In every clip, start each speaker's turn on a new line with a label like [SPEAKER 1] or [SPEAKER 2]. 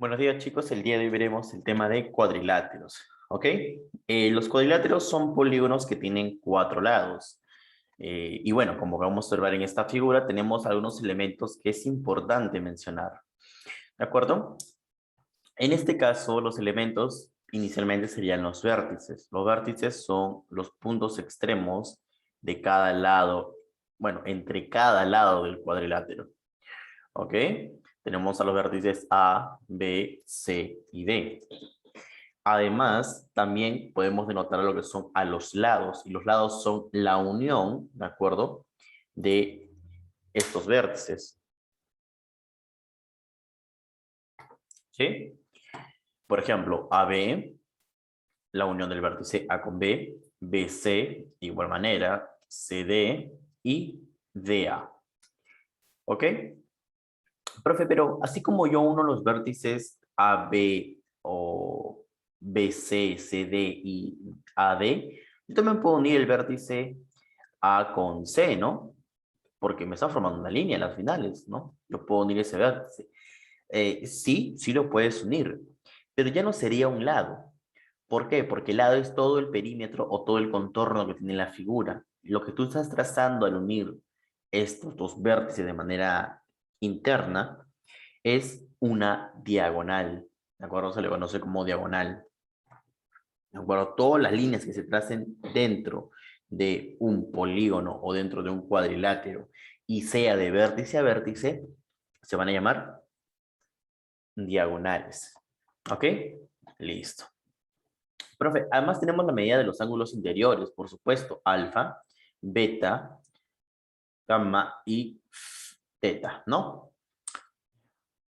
[SPEAKER 1] Buenos días, chicos. El día de hoy veremos el tema de cuadriláteros. ¿Ok? Los cuadriláteros son polígonos que tienen cuatro lados. Y bueno, como vamos a observar en esta figura, tenemos algunos elementos que es importante mencionar. ¿De acuerdo? En este caso, los elementos inicialmente serían los vértices. Los vértices son los puntos extremos de cada lado, bueno, entre cada lado del cuadrilátero. ¿Ok? Tenemos a los vértices A, B, C y D. Además, también podemos denotar lo que son a los lados, y los lados son la unión, ¿de acuerdo?, de estos vértices. ¿Sí? Por ejemplo, AB, la unión del vértice A con B, BC, de igual manera, CD y DA. ¿Ok? Profe, pero así como yo uno los vértices AB o BC, CD y AD, yo también puedo unir el vértice A con C, ¿no? Porque me está formando una línea en las finales, ¿no? Yo puedo unir ese vértice. Sí, sí lo puedes unir, pero ya no sería un lado. ¿Por qué? Porque el lado es todo el perímetro o todo el contorno que tiene la figura. Lo que tú estás trazando al unir estos dos vértices de manera interna es una diagonal. ¿De acuerdo? Se le conoce como diagonal. ¿De acuerdo? Todas las líneas que se tracen dentro de un polígono o dentro de un cuadrilátero y sea de vértice a vértice, se van a llamar diagonales. ¿Ok? Listo. Profe, además tenemos la medida de los ángulos interiores, por supuesto, alfa, beta, gamma y teta, ¿no?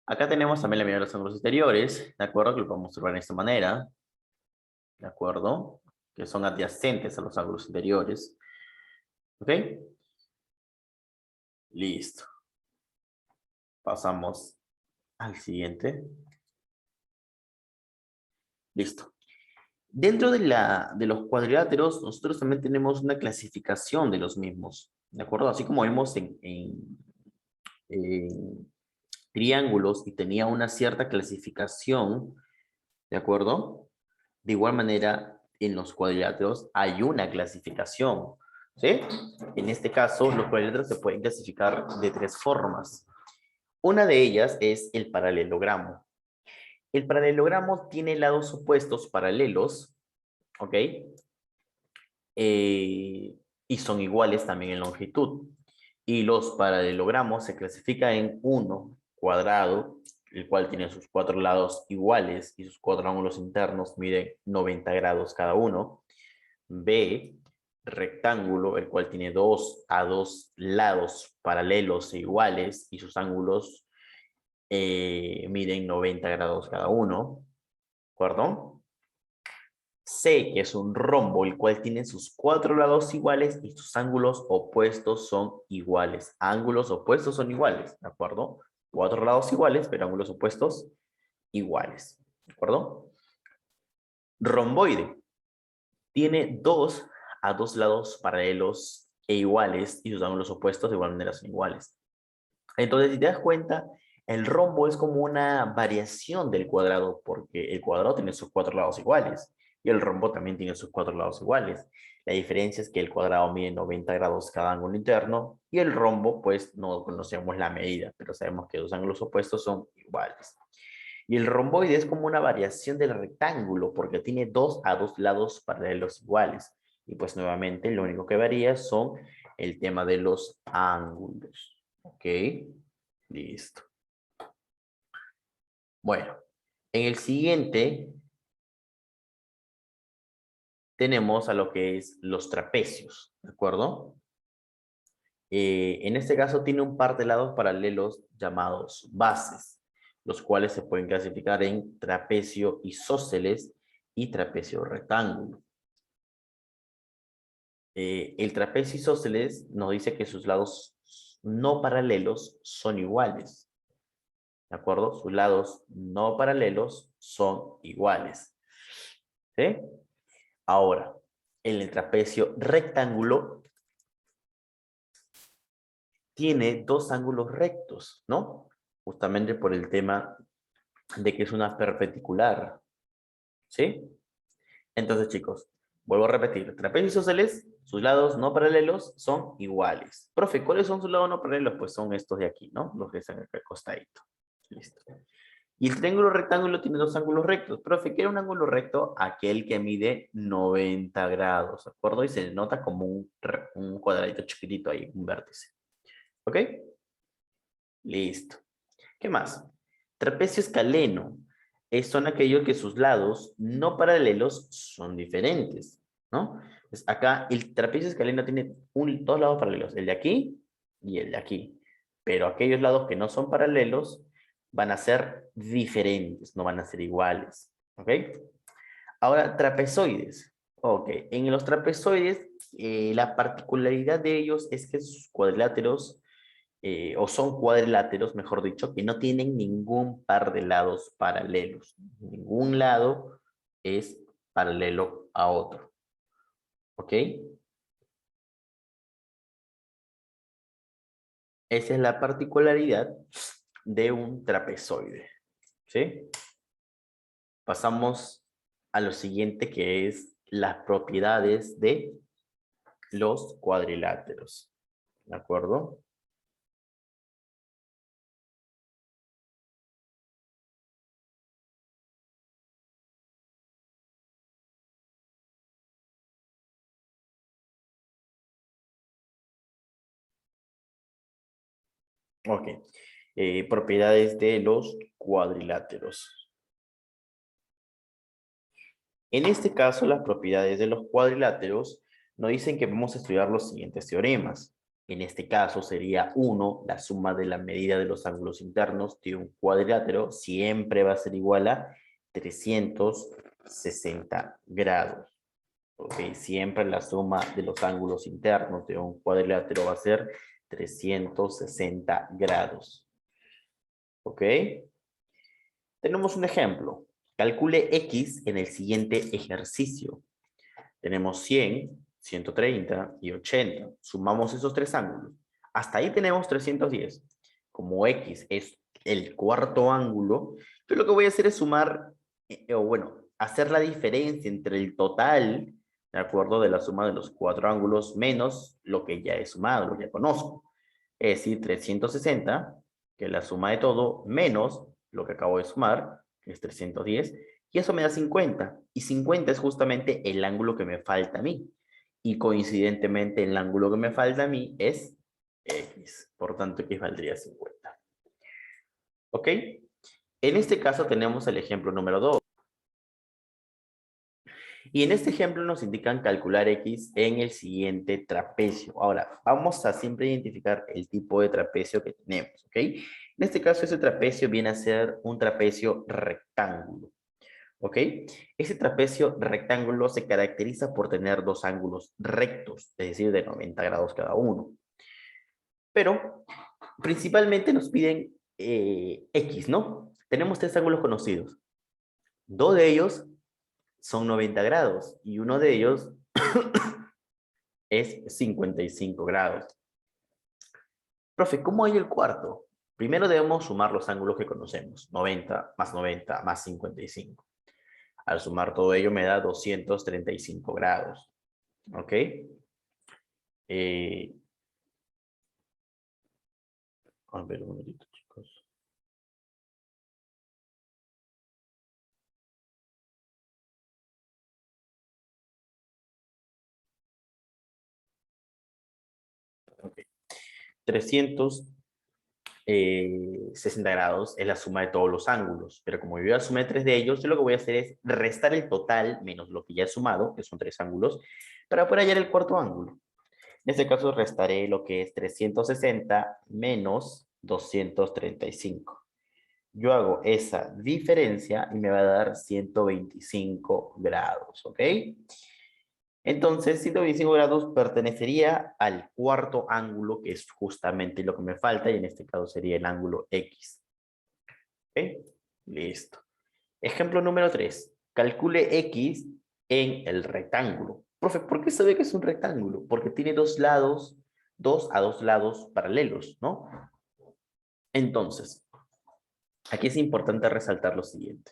[SPEAKER 1] Acá tenemos también la medida de los ángulos exteriores, ¿de acuerdo? Que lo podemos observar de esta manera, ¿de acuerdo? Que son adyacentes a los ángulos interiores, ¿ok? Listo. Pasamos al siguiente. Listo. Dentro de los cuadriláteros, nosotros también tenemos una clasificación de los mismos, ¿de acuerdo? Así como vimos en triángulos y tenía una cierta clasificación, ¿de acuerdo? De igual manera, en los cuadriláteros hay una clasificación, ¿sí? En este caso, los cuadriláteros se pueden clasificar de tres formas. Una de ellas es el paralelogramo. El paralelogramo tiene lados opuestos paralelos, ¿ok? Y son iguales también en longitud. Y los paralelogramos se clasifican en uno cuadrado, el cual tiene sus cuatro lados iguales y sus cuatro ángulos internos miden 90 grados cada uno. B, rectángulo, el cual tiene dos lados paralelos e iguales y sus ángulos miden 90 grados cada uno. ¿De acuerdo? C, que es un rombo, el cual tiene sus cuatro lados iguales y sus ángulos opuestos son iguales. Ángulos opuestos son iguales, ¿de acuerdo? Cuatro lados iguales, pero ángulos opuestos iguales, ¿de acuerdo? Romboide. Tiene dos lados paralelos e iguales y sus ángulos opuestos de igual manera son iguales. Entonces, si te das cuenta, el rombo es como una variación del cuadrado, porque el cuadrado tiene sus cuatro lados iguales y el rombo también tiene sus cuatro lados iguales. La diferencia es que el cuadrado mide 90 grados cada ángulo interno y el rombo, pues no conocemos la medida, pero sabemos que los ángulos opuestos son iguales. Y el romboide es como una variación del rectángulo, porque tiene dos lados paralelos iguales. Y pues nuevamente lo único que varía son el tema de los ángulos. ¿Ok? Listo. Bueno, en el siguiente tenemos a lo que es los trapecios, ¿de acuerdo? En este caso tiene un par de lados paralelos llamados bases, los cuales se pueden clasificar en trapecio isósceles y trapecio rectángulo. El trapecio isósceles nos dice que sus lados no paralelos son iguales. ¿De acuerdo? Sus lados no paralelos son iguales. ¿Sí? Ahora, en el trapecio rectángulo tiene dos ángulos rectos, ¿no? Justamente por el tema de que es una perpendicular. ¿Sí? Entonces, chicos, vuelvo a repetir. Trapecios isósceles, sus lados no paralelos son iguales. Profe, ¿cuáles son sus lados no paralelos? Pues son estos de aquí, ¿no? Los que están acá acostaditos. Listo. Y el triángulo rectángulo tiene dos ángulos rectos. Profe, ¿qué era un ángulo recto? Aquel que mide 90 grados, ¿de acuerdo? Y se nota como un cuadradito chiquitito ahí, un vértice. ¿Ok? Listo. ¿Qué más? Trapecio escaleno son aquellos que sus lados no paralelos son diferentes, ¿no? Pues acá el trapecio escaleno tiene dos lados paralelos, el de aquí y el de aquí. Pero aquellos lados que no son paralelos van a ser diferentes, no van a ser iguales, ¿ok? Ahora, trapezoides. Ok, en los trapezoides, la particularidad de ellos es que sus cuadriláteros o son cuadriláteros, mejor dicho, que no tienen ningún par de lados paralelos. Ningún lado es paralelo a otro. ¿Ok? Esa es la particularidad de un trapezoide. ¿Sí? Pasamos a lo siguiente, que es las propiedades de los cuadriláteros. ¿De acuerdo? Ok. Propiedades de los cuadriláteros. En este caso, las propiedades de los cuadriláteros nos dicen que vamos a estudiar los siguientes teoremas. En este caso sería 1, la suma de la medida de los ángulos internos de un cuadrilátero siempre va a ser igual a 360 grados. Ok, siempre la suma de los ángulos internos de un cuadrilátero va a ser 360 grados. ¿Ok? Tenemos un ejemplo. Calcule X en el siguiente ejercicio. Tenemos 100, 130 y 80. Sumamos esos tres ángulos. Hasta ahí tenemos 310. Como X es el cuarto ángulo, yo lo que voy a hacer es sumar, o bueno, hacer la diferencia entre el total, ¿de acuerdo? De la suma de los cuatro ángulos menos lo que ya he sumado, lo que ya conozco. Es decir, 360, que es la suma de todo, menos lo que acabo de sumar, que es 310, y eso me da 50. Y 50 es justamente el ángulo que me falta a mí. Y coincidentemente el ángulo que me falta a mí es X. Por tanto, X valdría 50. ¿Ok? En este caso tenemos el ejemplo número 2. Y en este ejemplo nos indican calcular X en el siguiente trapecio. Ahora, vamos a siempre identificar el tipo de trapecio que tenemos, ¿ok? En este caso, ese trapecio viene a ser un trapecio rectángulo. ¿Ok? Ese trapecio rectángulo se caracteriza por tener dos ángulos rectos, es decir, de 90 grados cada uno. Pero principalmente nos piden X, ¿no? Tenemos tres ángulos conocidos. Dos de ellos son 90 grados y uno de ellos es 55 grados. Profe, ¿cómo hay el cuarto? Primero debemos sumar los ángulos que conocemos, 90 más 55. Al sumar todo ello me da 235 grados. ¿Ok? Eh, a ver, un momentito, chicos. Okay. 360 grados es la suma de todos los ángulos, pero como yo ya sumé tres de ellos, yo lo que voy a hacer es restar el total menos lo que ya he sumado, que son tres ángulos, para poder hallar el cuarto ángulo. En este caso restaré lo que es 360 menos 235. Yo hago esa diferencia y me va a dar 125 grados, ¿ok? Entonces, 125 grados pertenecería al cuarto ángulo, que es justamente lo que me falta, y en este caso sería el ángulo X. ¿Ok? Listo. Ejemplo número 3. Calcule X en el rectángulo. Profe, ¿por qué sabe que es un rectángulo? Porque tiene dos lados, dos lados paralelos, ¿no? Entonces, Aquí es importante resaltar lo siguiente.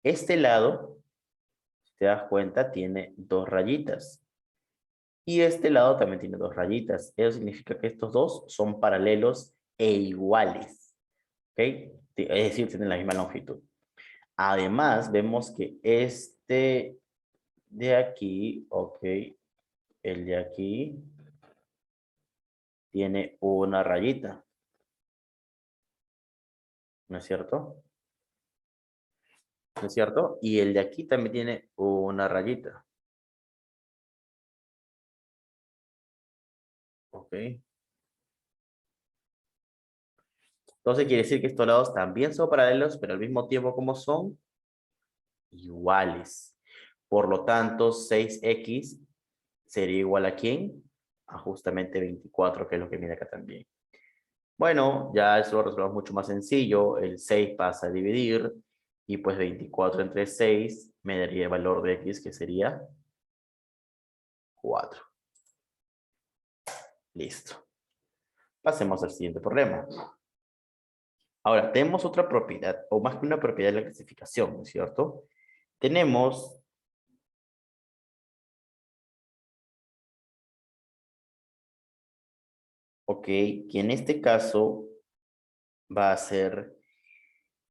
[SPEAKER 1] Este lado, si te das cuenta, tiene dos rayitas. Y este lado también tiene dos rayitas. Eso significa que estos dos son paralelos e iguales. ¿Ok? Es decir, tienen la misma longitud. Además, vemos que este de aquí, ok, el de aquí tiene una rayita. ¿No es cierto? ¿No es cierto? Y el de aquí también tiene una rayita. ¿Ok? Entonces quiere decir que estos lados también son paralelos, pero al mismo tiempo como son iguales. Por lo tanto, 6x sería igual a ¿quién? A justamente 24, que es lo que mide acá también. Bueno, ya eso lo resolvemos mucho más sencillo. El 6 pasa a dividir y pues 24 entre 6 me daría el valor de x, que sería 4. Listo. Pasemos al siguiente problema. Ahora, tenemos otra propiedad, o más que una propiedad de la clasificación, ¿no es cierto? Tenemos ok, que en este caso va a ser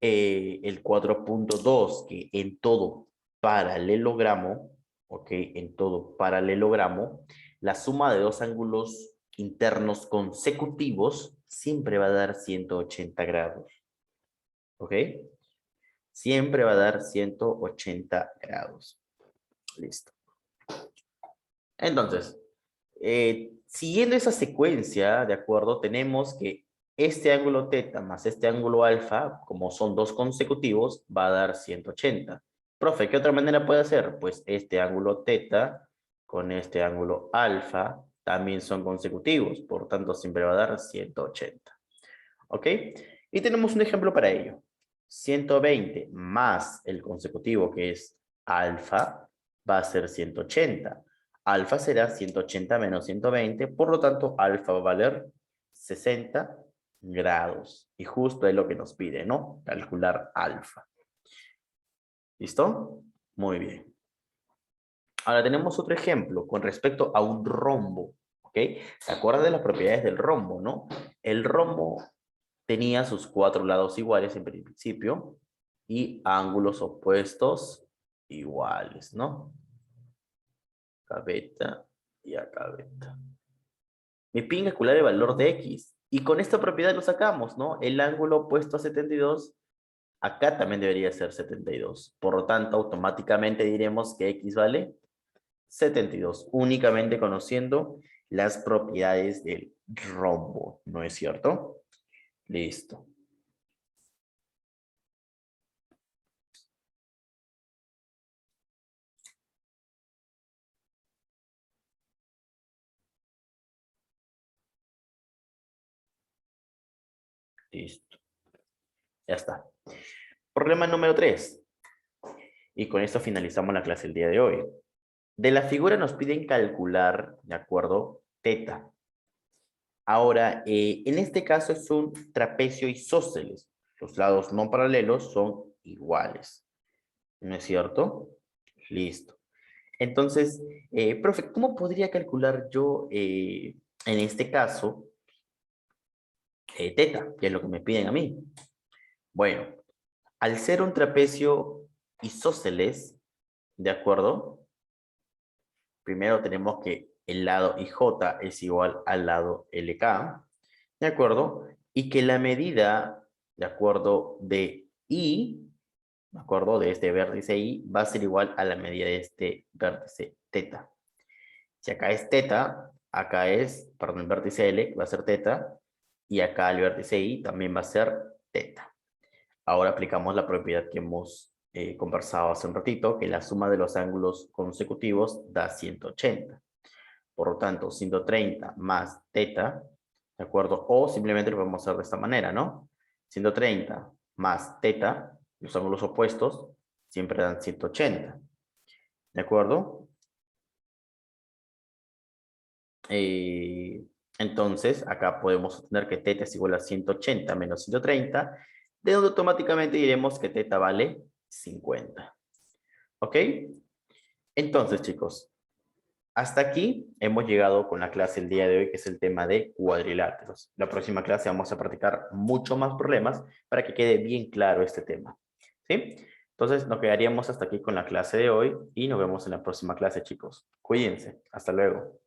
[SPEAKER 1] el 4.2, que en todo paralelogramo, ok, en todo paralelogramo, la suma de dos ángulos internos consecutivos siempre va a dar 180 grados, ok, siempre va a dar 180 grados, listo. Entonces, siguiendo esa secuencia, ¿de acuerdo? Tenemos que este ángulo teta más este ángulo alfa, como son dos consecutivos, va a dar 180. Profe, ¿qué otra manera puede hacer? Pues este ángulo teta con este ángulo alfa también son consecutivos, por tanto siempre va a dar 180. ¿Ok? Y tenemos un ejemplo para ello. 120 más el consecutivo que es alfa va a ser 180. Alfa será 180 menos 120, por lo tanto alfa va a valer 60 grados. Y justo es lo que nos pide, ¿no? Calcular alfa. ¿Listo? Muy bien. Ahora tenemos otro ejemplo con respecto a un rombo. ¿Ok? ¿Se acuerdan de las propiedades del rombo, no? El rombo tenía sus cuatro lados iguales en principio y ángulos opuestos iguales, ¿no? Acá beta y acá beta. Me piden calcular el valor de x. Y con esta propiedad lo sacamos, ¿no? El ángulo opuesto a 72, acá también debería ser 72. Por lo tanto, automáticamente diremos que x vale 72, únicamente conociendo las propiedades del rombo, ¿no es cierto? Listo. Listo. Ya está. Problema número 3. Y con esto finalizamos la clase el día de hoy. De la figura nos piden calcular, ¿de acuerdo? Teta. Ahora, en este caso es un trapecio isósceles. Los lados no paralelos son iguales. ¿No es cierto? Listo. Entonces, profe, ¿cómo podría calcular yo, en este caso, teta, que es lo que me piden a mí? Bueno, al ser un trapecio isósceles, ¿de acuerdo? Primero tenemos que el lado IJ es igual al lado LK, ¿de acuerdo? Y que la medida, ¿de acuerdo? De I, ¿de acuerdo? De este vértice I va a ser igual a la medida de este vértice teta. Si acá es teta, acá es, perdón, el vértice L va a ser teta, y acá el vértice I también va a ser teta. Ahora aplicamos la propiedad que hemos conversado hace un ratito, que la suma de los ángulos consecutivos da 180. Por lo tanto, 130 más teta, ¿de acuerdo? O simplemente lo podemos hacer de esta manera, ¿no? 130 más teta, los ángulos opuestos, siempre dan 180. ¿De acuerdo? Entonces, acá podemos obtener que teta es igual a 180 menos 130, de donde automáticamente diremos que teta vale 50. ¿Ok? Entonces, chicos, hasta aquí hemos llegado con la clase el día de hoy, que es el tema de cuadriláteros. La próxima clase vamos a practicar mucho más problemas para que quede bien claro este tema. ¿Sí? Entonces, nos quedaríamos hasta aquí con la clase de hoy y nos vemos en la próxima clase, chicos. Cuídense. Hasta luego.